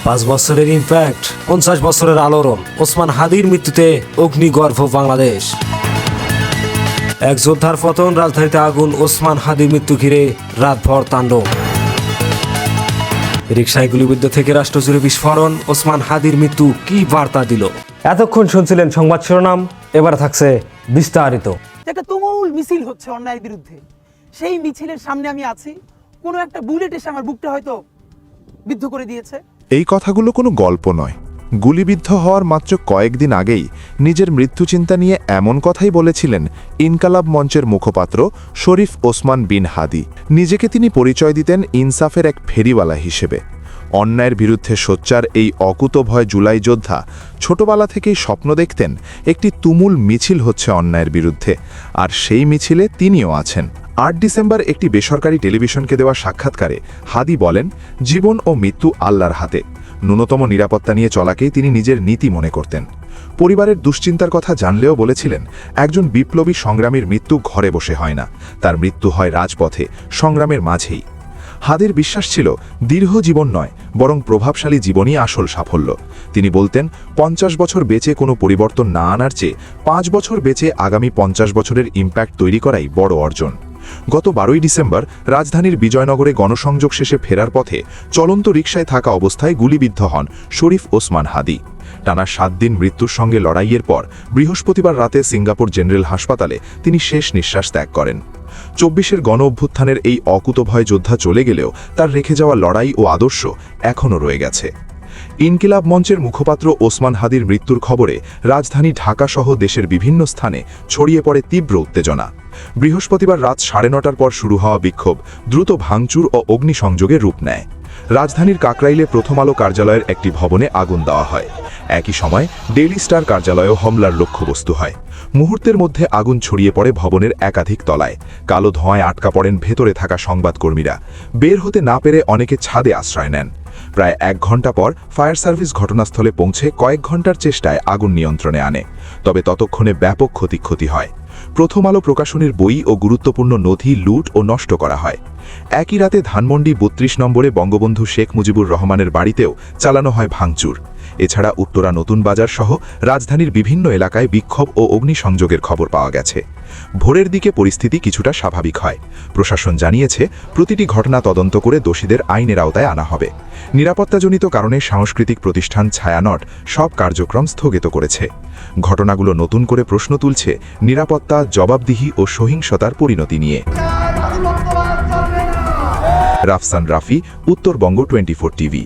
5 বছরের ইম্প্যাক্ট, 50 বছরের আলোড়ন। ওসমান হাদির মৃত্যুতে অগ্নিগর্ভ বাংলাদেশ। এক যোদ্ধার পতন, রাজধানীতে আগুন, ওসমান হাদির মৃত্যু ঘিরে রাতভর তাণ্ডব। রিকশায় গুলিবিদ্ধ থেকে রাষ্ট্রজুড়ে বিস্ফোরণ, ওসমান হাদির মৃত্যু কি বার্তা দিল? এতক্ষণ শুনছিলেন সংবাদ শিরোনাম, এবার থাকছে বিস্তারিত। একটা তুমুল মিছিল হচ্ছে অন্যায়ের বিরুদ্ধে। সেই মিছিলের সামনে আমি আছি, কোনো একটা বুলেট এসে আমার বুকটা হয়তো বিদ্ধ করে দিয়েছে। এই কথাগুলো কোনো গল্প নয়। গুলিবিদ্ধ হওয়ার মাত্র কয়েকদিন আগেই নিজের মৃত্যু চিন্তা নিয়ে এমন কথাই বলেছিলেন ইনকালাব মঞ্চের মুখপাত্র শরীফ ওসমান বিন হাদি। নিজেকে তিনি পরিচয় দিতেন ইনসাফের এক ফেরিওয়ালা হিসেবে। অন্যায়ের বিরুদ্ধে সোচ্চার এই অকুতভয় জুলাই যোদ্ধা ছোটবেলা থেকেই স্বপ্ন দেখতেন একটি তুমুল মিছিল হচ্ছে অন্যায়ের বিরুদ্ধে, আর সেই মিছিলে তিনিও আছেন। 8 ডিসেম্বর একটি বেসরকারি টেলিভিশনকে দেওয়া সাক্ষাৎকারে হাদি বলেন, জীবন ও মৃত্যু আল্লাহর হাতে। ন্যূনতম নিরাপত্তা নিয়ে চলাকেই তিনি নিজের নীতি মনে করতেন। পরিবারের দুশ্চিন্তার কথা জানলেও বলেছিলেন, একজন বিপ্লবী সংগ্রামীর মৃত্যু ঘরে বসে হয় না, তার মৃত্যু হয় রাজপথে, সংগ্রামের মাঝেই। হাদির বিশ্বাস ছিল দীর্ঘ জীবন নয়, বরং প্রভাবশালী জীবনই আসল সাফল্য। তিনি বলতেন, 50 বছর বেঁচে কোনো পরিবর্তন না আনার চেয়ে 5 বছর বেঁচে আগামী 50 বছরের ইম্প্যাক্ট তৈরি করাই বড় অর্জন। গত 12 ডিসেম্বর রাজধানীর বিজয়নগরে গণসংযোগ শেষে ফেরার পথে চলন্ত রিকশায় থাকা অবস্থায় গুলিবিদ্ধ হন শরীফ ওসমান হাদি। টানা 7 দিন মৃত্যুর সঙ্গে লড়াইয়ের পর বৃহস্পতিবার রাতে সিঙ্গাপুর জেনারেল হাসপাতালে তিনি শেষ নিঃশ্বাস ত্যাগ করেন। 24-এর গণ অভ্যুত্থানের এই অকুতভয় যোদ্ধা চলে গেলেও তার রেখে যাওয়া লড়াই ও আদর্শ এখনও রয়ে গেছে। ইনকিলাব মঞ্চের মুখপাত্র ওসমান হাদির মৃত্যুর খবরে রাজধানী ঢাকাসহ দেশের বিভিন্ন স্থানে ছড়িয়ে পড়ে তীব্র উত্তেজনা। বৃহস্পতিবার রাত 9:30টার পর শুরু হওয়া বিক্ষোভ দ্রুত ভাঙচুর ও অগ্নিসংযোগে রূপ নেয়। রাজধানীর কাকরাইলে প্রথম আলো কার্যালয়ের একটি ভবনে আগুন দেওয়া হয়। একই সময় ডেইলি স্টার কার্যালয়েও হামলার লক্ষ্যবস্তু হয়। মুহূর্তের মধ্যে আগুন ছড়িয়ে পড়ে ভবনের একাধিক তলায়। কালো ধোঁয়ায় আটকা পড়েন ভেতরে থাকা সংবাদকর্মীরা। বের হতে না পেরে অনেকে ছাদে আশ্রয় নেন। প্রায় 1 ঘণ্টা পর ফায়ার সার্ভিস ঘটনাস্থলে পৌঁছে কয়েক ঘণ্টার চেষ্টায় আগুন নিয়ন্ত্রণে আনে, তবে ততক্ষণে ব্যাপক ক্ষতি হয়। প্রথম আলো প্রকাশনীর বই ও গুরুত্বপূর্ণ নথি লুট ও নষ্ট করা হয়। একই রাতে ধানমন্ডি 32 নম্বরে বঙ্গবন্ধু শেখ মুজিবুর রহমানের বাড়িতেও চালানো হয় ভাঙচুর। এছাড়া উত্তরা নতুন বাজার সহ রাজধানীর বিভিন্ন এলাকায় বিক্ষোভ ও অগ্নিসংযোগের খবর পাওয়া গেছে। ভোরের দিকে পরিস্থিতি কিছুটা স্বাভাবিক হয়। প্রশাসন জানিয়েছে, প্রতিটি ঘটনা তদন্ত করে দোষীদের আইনের আওতায় আনা হবে। নিরাপত্তাজনিত কারণে সাংস্কৃতিক প্রতিষ্ঠান ছায়ানট সব কার্যক্রম স্থগিত করেছে। ঘটনাগুলো নতুন করে প্রশ্ন তুলছে নিরাপত্তা, জবাবদিহি ও সহিংসতার পরিণতি নিয়ে। রাফসান রাফি, উত্তরবঙ্গ 24 টিভি।